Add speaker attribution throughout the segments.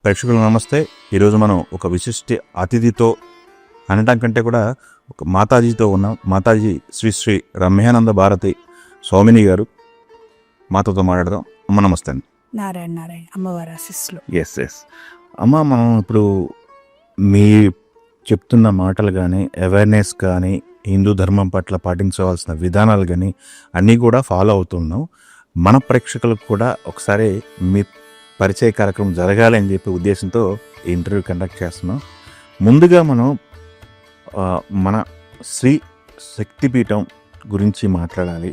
Speaker 1: ప్రేక్షకులు నమస్తే. ఈరోజు మనం ఒక విశిష్ట అతిథితో అనటం కంటే కూడా ఒక మాతాజీతో ఉన్నాం. మాతాజీ శ్రీ శ్రీ రమ్యానంద భారతి స్వామిని గారు మాతతో మాట్లాడదాం. అమ్మ నమస్తే అండి.
Speaker 2: నారాయణ నారాయణ అమ్మవారి ఆశీస్సులు.
Speaker 1: ఎస్ అమ్మ, మనం ఇప్పుడు మీ చెప్తున్న మాటలు కానీ, అవేర్నెస్ కానీ, హిందూ ధర్మం పట్ల పాటించవలసిన విధానాలు కానీ అన్నీ కూడా ఫాలో అవుతున్నాం. మన ప్రేక్షకులకు కూడా ఒకసారి మీ పరిచయ కార్యక్రమం జరగాలి అని చెప్పే ఉద్దేశంతో ఈ ఇంటర్వ్యూ కండక్ట్ చేస్తున్నాం. ముందుగా మనం మన శ్రీ శక్తిపీఠం గురించి మాట్లాడాలి.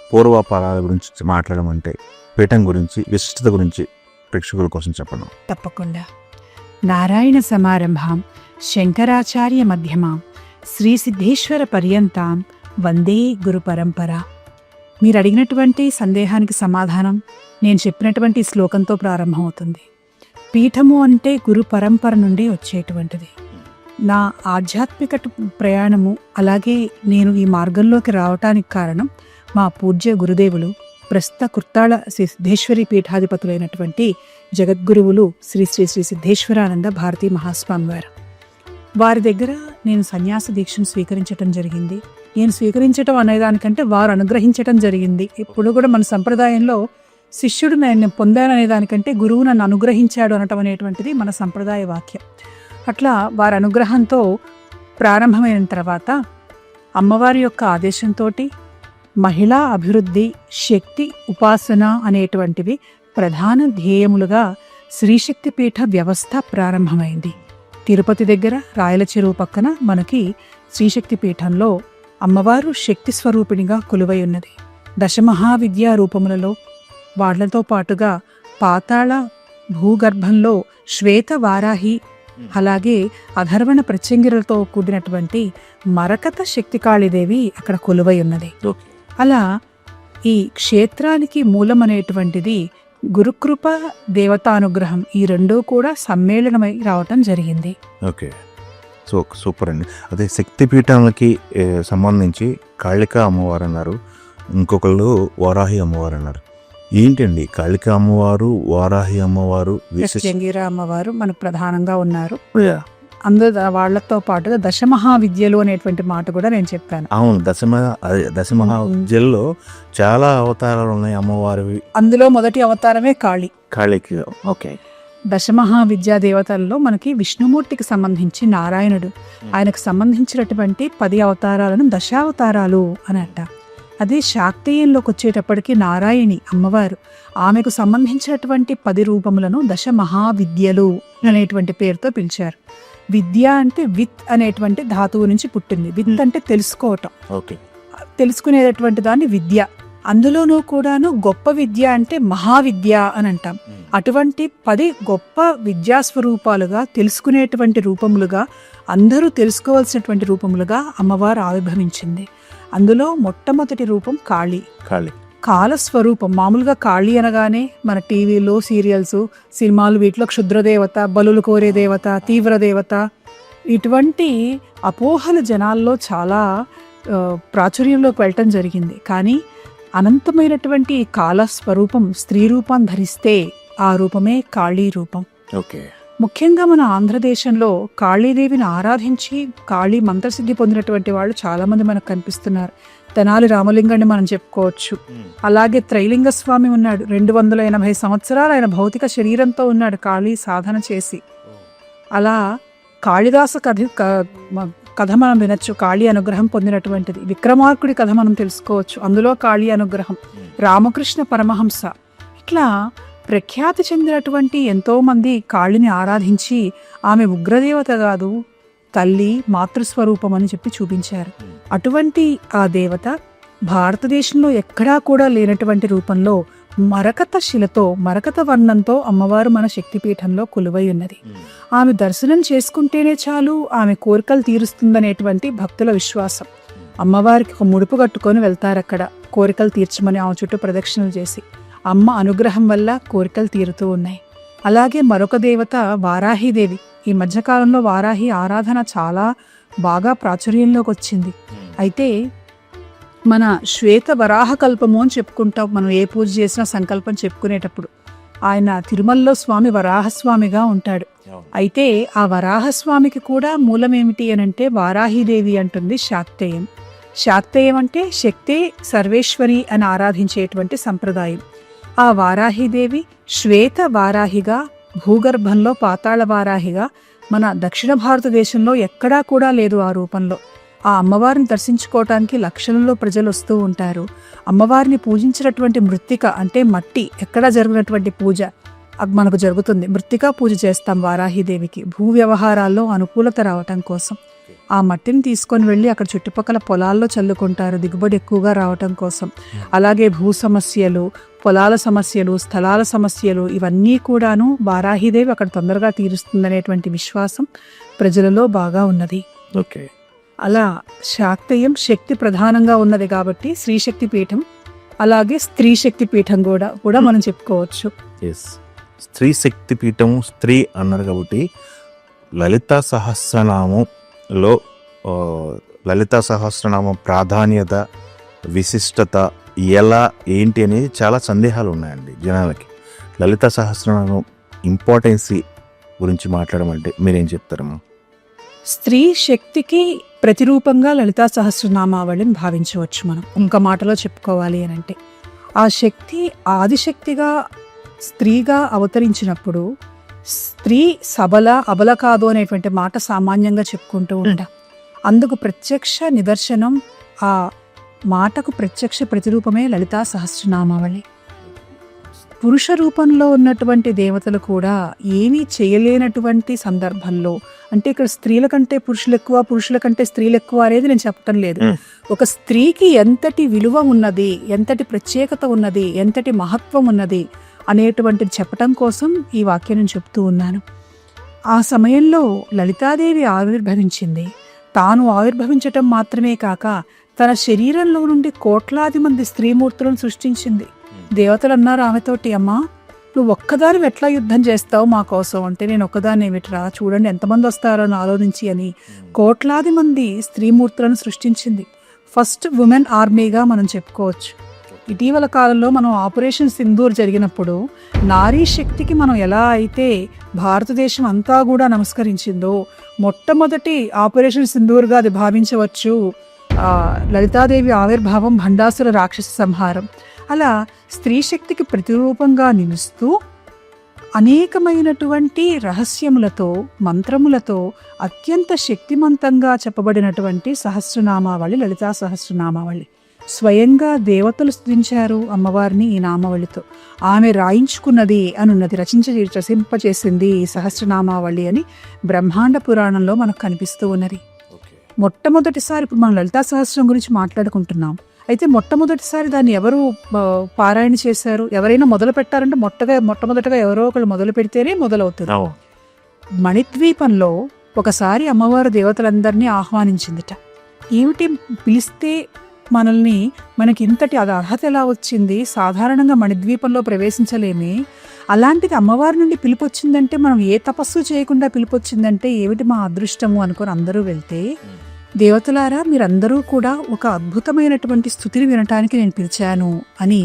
Speaker 1: పూర్వాపరాల గురించి మాట్లాడడం అంటే పీఠం గురించి, విశిష్టత గురించి ప్రేక్షకుల కోసం చెప్పడం.
Speaker 2: తప్పకుండా. నారాయణ సమారంభాం శంకరాచార్య మధ్యమాం శ్రీ సిద్ధేశ్వర పర్యంతాం వందే గురు పరంపర. మీరు అడిగినటువంటి సందేహానికి సమాధానం నేను చెప్పినటువంటి శ్లోకంతో ప్రారంభమవుతుంది. పీఠము అంటే గురు పరంపర నుండి వచ్చేటువంటిది. నా ఆధ్యాత్మిక ప్రయాణము, అలాగే నేను ఈ మార్గంలోకి రావటానికి కారణం మా పూజ్య గురుదేవులు, ప్రస్తుత కుర్తాళ శ్రీ సిద్ధేశ్వరి పీఠాధిపతులైనటువంటి జగద్గురువులు శ్రీ శ్రీ శ్రీ సిద్ధేశ్వరానంద భారతీ మహాస్వామి వారు. వారి దగ్గర నేను సన్యాస దీక్షను స్వీకరించటం జరిగింది. నేను స్వీకరించటం అనేదానికంటే వారు అనుగ్రహించటం జరిగింది. ఇప్పుడు కూడా మన సంప్రదాయంలో శిష్యుడు నేను పొందాను అనేదానికంటే గురువు నన్ను అనుగ్రహించాడు అనటం అనేటువంటిది మన సంప్రదాయ వాక్యం. అట్లా వారి అనుగ్రహంతో ప్రారంభమైన తర్వాత అమ్మవారి యొక్క ఆదేశంతో మహిళా అభివృద్ధి, శక్తి ఉపాసన అనేటువంటివి ప్రధాన ధ్యేయములుగా శ్రీశక్తిపీఠ వ్యవస్థ ప్రారంభమైంది. తిరుపతి దగ్గర రాయల చెరువు పక్కన మనకి శ్రీశక్తిపీఠంలో అమ్మవారు శక్తి స్వరూపిణిగా కొలువై ఉన్నది. దశమహావిద్యా రూపములలో వాళ్లతో పాటుగా పాతాళ భూగర్భంలో శ్వేత వారాహి, అలాగే అధర్వణ ప్రత్యంగిరలతో కూడినటువంటి మరకత శక్తికాళీదేవి అక్కడ కొలువై ఉన్నది. అలా ఈ క్షేత్రానికి మూలమనేటువంటిది గురుకృప, దేవతానుగ్రహం, ఈ రెండూ కూడా సమ్మేళనమై రావటం జరిగింది.
Speaker 1: ఓకే, సూపర్ అండి. అదే శక్తిపీఠాలకి సంబంధించి కాళికా అమ్మవారు అన్నారు, ఇంకొకళ్ళు వారాహి అమ్మవారు అన్నారు. ఏంటండి కాళికా అమ్మవారు, వారాహి అమ్మవారు,
Speaker 2: ప్రత్యంగిర అమ్మవారు మనకు ప్రధానంగా ఉన్నారు. అందరూ వాళ్లతో పాటుగా దశమహావిద్యలు అనేటువంటి మాట కూడా నేను చెప్పాను.
Speaker 1: అవును, దశమహావిద్యల్లో చాలా అవతారాలు ఉన్నాయి అమ్మవారివి.
Speaker 2: అందులో మొదటి అవతారమే
Speaker 1: కాళికి. ఓకే.
Speaker 2: దశమహావిద్యా దేవతల్లో మనకి విష్ణుమూర్తికి సంబంధించి నారాయణుడు, ఆయనకు సంబంధించినటువంటి 10 అవతారాలను దశావతారాలు అని అంటారు. అదే శాక్తేయంలోకి వచ్చేటప్పటికి నారాయణి అమ్మవారు, ఆమెకు సంబంధించినటువంటి 10 రూపములను దశమహావిద్యలు అనేటువంటి పేరుతో పిలిచారు. విద్య అంటే విత్ అనేటువంటి ధాతువు నుంచి పుట్టింది. విత్ అంటే తెలుసుకోవటం, తెలుసుకునేటటువంటి దాన్ని విద్య. అందులోనూ కూడాను గొప్ప విద్య అంటే మహావిద్య అని అంటాం. అటువంటి 10 గొప్ప విద్యాస్వరూపాలుగా, తెలుసుకునేటువంటి రూపములుగా, అందరూ తెలుసుకోవాల్సినటువంటి రూపములుగా అమ్మవారు ఆవిర్భవించింది. అందులో మొట్టమొదటి రూపం కాళీ. కాలస్వరూపం. మామూలుగా కాళీ అనగానే మన టీవీలో సీరియల్స్, సినిమాలు, వీటిలో క్షుద్రదేవత, బలులు కోరే దేవత, తీవ్ర దేవత, ఇటువంటి అపోహలు జనాల్లో చాలా ప్రాచుర్యంలోకి వెళ్ళటం జరిగింది. కానీ అనంతమైనటువంటి కాలస్వరూపం స్త్రీ రూపాన్ని ధరిస్తే ఆ రూపమే కాళీ రూపం.
Speaker 1: ఓకే.
Speaker 2: ముఖ్యంగా మన ఆంధ్రదేశంలో కాళీదేవిని ఆరాధించి కాళీ మంత్రసిద్ధి పొందినటువంటి వాళ్ళు చాలామంది మనకు కనిపిస్తున్నారు. తెనాలి రామలింగాన్ని మనం చెప్పుకోవచ్చు. అలాగే త్రైలింగ స్వామి ఉన్నాడు. 280 సంవత్సరాలు ఆయన భౌతిక శరీరంతో ఉన్నాడు కాళీ సాధన చేసి. అలా కాళిదాస కథ మనం వినొచ్చు, కాళీ అనుగ్రహం పొందినటువంటిది. విక్రమార్కుడి కథ మనం తెలుసుకోవచ్చు, అందులో కాళీ అనుగ్రహం. రామకృష్ణ పరమహంస, ఇట్లా ప్రఖ్యాతి చెందినటువంటి ఎంతోమంది కాళిని ఆరాధించి ఆమె ఉగ్రదేవత కాదు, తల్లి మాతృస్వరూపం అని చెప్పి చూపించారు. అటువంటి ఆ దేవత భారతదేశంలో ఎక్కడా కూడా లేనటువంటి రూపంలో మరకత శిలతో, మరకత వర్ణంతో అమ్మవారు మన శక్తిపీఠంలో కొలువై ఉన్నది. ఆమె దర్శనం చేసుకుంటేనే చాలు ఆమె కోరికలు తీరుస్తుందనేటువంటి భక్తుల విశ్వాసం. అమ్మవారికి ఒక ముడుపు కట్టుకొని వెళ్తారు, అక్కడ కోరికలు తీర్చమని ఆమె చుట్టూ ప్రదక్షిణలు చేసి. అమ్మ అనుగ్రహం వల్ల కోరికలు తీరుతూ ఉన్నాయి. అలాగే మరొక దేవత వారాహీదేవి. ఈ మధ్యకాలంలో వారాహి ఆరాధన చాలా బాగా ప్రాచుర్యంలోకి వచ్చింది. అయితే మన శ్వేత వరాహ కల్పము అని చెప్పుకుంటాం మనం ఏ పూజ చేసినా సంకల్పం చెప్పుకునేటప్పుడు. ఆయన తిరుమలలో స్వామి వరాహస్వామిగా ఉంటాడు. అయితే ఆ వరాహస్వామికి కూడా మూలం ఏమిటి అని అంటే వారాహిదేవి అంటుంది శాక్తేయం. శాక్తేయం అంటే శక్తే సర్వేశ్వరి అని ఆరాధించేటువంటి సంప్రదాయం. ఆ వారాహిదేవి శ్వేత వారాహిగా, భూగర్భంలో పాతాళ వారాహిగా మన దక్షిణ భారతదేశంలో ఎక్కడా కూడా లేదు ఆ రూపంలో. ఆ అమ్మవారిని దర్శించుకోవటానికి లక్షలలో ప్రజలు వస్తూ ఉంటారు. అమ్మవారిని పూజించినటువంటి మృత్తిక అంటే మట్టి ఎక్కడ జరిగినటువంటి పూజ అది మనకు జరుగుతుంది. మృత్తికా పూజ చేస్తాం వారాహిదేవికి భూ వ్యవహారాల్లో అనుకూలత రావటం కోసం. ఆ మట్టిని తీసుకొని వెళ్ళి అక్కడ చుట్టుపక్కల పొలాల్లో చల్లుకుంటారు దిగుబడి ఎక్కువగా రావటం కోసం. అలాగే భూ సమస్యలు, పొలాల సమస్యలు, స్థలాల సమస్యలు ఇవన్నీ కూడాను వారాహిదేవి అక్కడ తొందరగా తీరుస్తుందనేటువంటి విశ్వాసం ప్రజలలో బాగా ఉన్నది.
Speaker 1: ఓకే.
Speaker 2: అలా శాక్తేయం శక్తి ప్రధానంగా ఉన్నది కాబట్టి శ్రీశక్తి పీఠం, అలాగే స్త్రీ శక్తి పీఠం కూడా మనం చెప్పుకోవచ్చు.
Speaker 1: ఎస్, స్త్రీ శక్తి పీఠం, స్త్రీ అన్నారు కాబట్టి లలితా సహస్రనామంలో లలితా సహస్రనామం ప్రాధాన్యత, విశిష్టత ఎలా ఏంటి అనేది చాలా సందేహాలు ఉన్నాయండి జనాలకి. లలితా సహస్రనామం ఇంపార్టెన్సీ గురించి మాట్లాడమంటే మీరేం చెప్తారమ్మా?
Speaker 2: స్త్రీ శక్తికి ప్రతిరూపంగా లలితా సహస్రనామావళిని భావించవచ్చు మనం. ఇంక మాటలో చెప్పుకోవాలి అని అంటే ఆ శక్తి ఆదిశక్తిగా స్త్రీగా అవతరించినప్పుడు స్త్రీ సబల అబల కాదు అనేటువంటి మాట సామాన్యంగా చెప్పుకుంటూ ఉంటాం. అందుకు ప్రత్యక్ష నిదర్శనం, ఆ మాటకు ప్రత్యక్ష ప్రతిరూపమే లలితా సహస్రనామావళి. పురుష రూపంలో ఉన్నటువంటి దేవతలు కూడా ఏమీ చేయలేనటువంటి సందర్భంలో, అంటే ఇక్కడ స్త్రీల కంటే పురుషులు ఎక్కువ, పురుషుల కంటే స్త్రీలు ఎక్కువ అనేది నేను చెప్పటం లేదు. ఒక స్త్రీకి ఎంతటి విలువ ఉన్నది, ఎంతటి ప్రత్యేకత ఉన్నది, ఎంతటి మహత్వం ఉన్నది అనేటువంటిది చెప్పటం కోసం ఈ వాక్యం నేను చెప్తూ ఉన్నాను. ఆ సమయంలో లలితాదేవి ఆవిర్భవించింది. తాను ఆవిర్భవించటం మాత్రమే కాక తన శరీరంలో నుండి కోట్లాది మంది స్త్రీమూర్తులను సృష్టించింది. దేవతలు అన్నారు ఆమెతోటి, అమ్మా నువ్వు ఒక్కదాని ఎట్లా యుద్ధం చేస్తావు మా కోసం అంటే, నేను ఒక్కదాన్ని ఏమిట్రా, చూడండి ఎంతమంది వస్తారో నాలో నుంచి అని కోట్లాది మంది స్త్రీమూర్తులను సృష్టించింది. ఫస్ట్ ఉమెన్ ఆర్మీగా మనం చెప్పుకోవచ్చు. ఇటీవల కాలంలో మనం ఆపరేషన్ సింధూర్ జరిగినప్పుడు నారీ శక్తికి మనం ఎలా అయితే భారతదేశం అంతా కూడా నమస్కరించిందో, మొట్టమొదటి ఆపరేషన్ సింధూర్గా అది భావించవచ్చు లలితాదేవి ఆవిర్భావం, భండాసుర రాక్షస సంహారం. అలా స్త్రీ శక్తికి ప్రతిరూపంగా నిలుస్తూ అనేకమైనటువంటి రహస్యములతో, మంత్రములతో అత్యంత శక్తిమంతంగా చెప్పబడినటువంటి సహస్రనామావళి లలితా సహస్రనామావళి. స్వయంగా దేవతలు స్తుతించారు అమ్మవారిని ఈ నామావళితో. ఆమె రాయించుకున్నది అనున్నది, రచింపచేసింది ఈ సహస్రనామావళి అని బ్రహ్మాండ పురాణంలో మనకు కనిపిస్తూ ఉన్నది. మొట్టమొదటిసారి ఇప్పుడు మనం లలితా సహస్రం గురించి మాట్లాడుకుంటున్నాం. అయితే మొట్టమొదటిసారి దాన్ని ఎవరు పారాయణ చేశారు? ఎవరైనా మొదలు పెట్టారంటే మొట్టమొదటగా ఎవరో ఒకళ్ళు మొదలు పెడితేనే మొదలవుతుంది. మణిద్వీపంలో ఒకసారి అమ్మవారు దేవతలందరినీ ఆహ్వానించిందిట. ఏమిటి పిలిస్తే మనకి ఇంతటి అది అర్హత ఎలా వచ్చింది? సాధారణంగా మణిద్వీపంలో ప్రవేశించలేమే, అలాంటిది అమ్మవారి నుండి పిలుపొచ్చిందంటే, మనం ఏ తపస్సు చేయకుండా పిలుపొచ్చిందంటే ఏమిటి మా అదృష్టము అనుకొని అందరూ వెళ్తే, దేవతలారా మీరందరూ కూడా ఒక అద్భుతమైనటువంటి స్తుతిని వినటానికి నేను పిలిచాను అని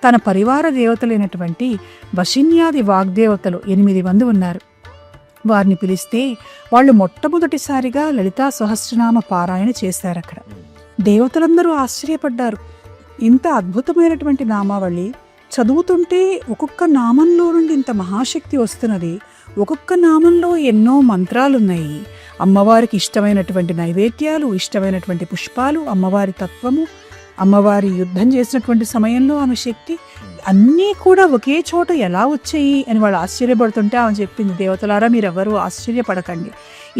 Speaker 2: తన పరివార దేవతలైనటువంటి వశిన్యాది వాగ్దేవతలు 8 మంది ఉన్నారు. వారిని పిలిస్తే వాళ్ళు మొట్టమొదటిసారిగా లలితా సహస్రనామ పారాయణ చేశారు. అక్కడ దేవతలందరూ ఆశ్చర్యపడ్డారు. ఇంత అద్భుతమైనటువంటి నామావళి చదువుతుంటే ఒక్కొక్క నామంలో నుండి ఇంత మహాశక్తి వస్తున్నది. ఒక్కొక్క నామంలో ఎన్నో మంత్రాలున్నాయి. అమ్మవారికి ఇష్టమైనటువంటి నైవేద్యాలు, ఇష్టమైనటువంటి పుష్పాలు, అమ్మవారి తత్వము, అమ్మవారి యుద్ధం చేసినటువంటి సమయంలో ఆమె శక్తి అన్నీ కూడా ఒకే చోట ఎలా వచ్చాయి అని వాళ్ళు ఆశ్చర్యపడుతుంటే ఆమె చెప్పింది, దేవతలారా మీరెవరూ ఆశ్చర్యపడకండి,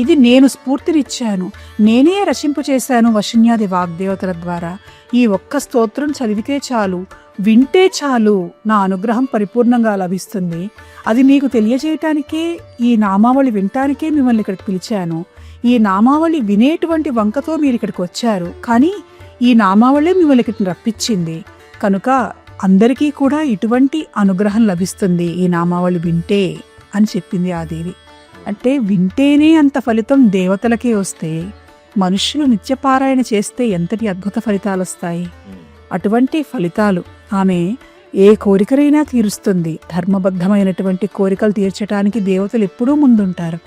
Speaker 2: ఇది నేను స్ఫూర్తినిచ్చాను, నేనే రచింపు చేశాను వశిన్యాది వాగ్దేవతల ద్వారా. ఈ ఒక్క స్తోత్రం చదివితే చాలు, వింటే చాలు, నా అనుగ్రహం పరిపూర్ణంగా లభిస్తుంది. అది మీకు తెలియజేయటానికే, ఈ నామావళి వినటానికే మిమ్మల్ని ఇక్కడికి పిలిచాను. ఈ నామావళి వినేటువంటి వంకతో మీరు ఇక్కడికి వచ్చారు, కానీ ఈ నామావళి మిమ్మల్ని ఇక్కడికి రప్పించింది. కనుక అందరికీ కూడా ఇటువంటి అనుగ్రహం లభిస్తుంది ఈ నామావళి వింటే అని చెప్పింది ఆ దేవి. అంటే వింటేనే అంత ఫలితం దేవతలకే వస్తే, మనుష్యులు నిత్యపారాయణ చేస్తే ఎంతటి అద్భుత ఫలితాలు వస్తాయి. అటువంటి ఫలితాలు ఆమె ఏ కోరికనైనా తీరుస్తుంది. ధర్మబద్ధమైనటువంటి కోరికలు తీర్చడానికి దేవతలు ఎప్పుడూ ముందుంటారు.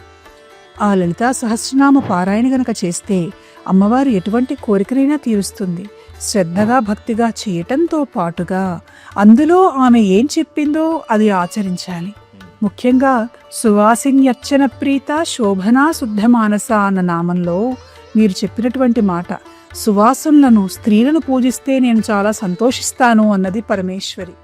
Speaker 2: ఆ లలితా సహస్రనామ పారాయణ గనక చేస్తే అమ్మవారు ఎటువంటి కోరికనైనా తీరుస్తుంది. శ్రద్ధగా భక్తిగా చేయటంతో పాటుగా అందులో ఆమె ఏం చెప్పిందో అది ఆచరించాలి. ముఖ్యంగా సువాసిన్యర్చన ప్రీత శోభనా శుద్ధ మానస అన్న నామంలో మీరు చెప్పినటువంటి మాట, సువాసనలను స్త్రీలను పూజిస్తే నేను చాలా సంతోషిస్తాను అన్నది పరమేశ్వరి.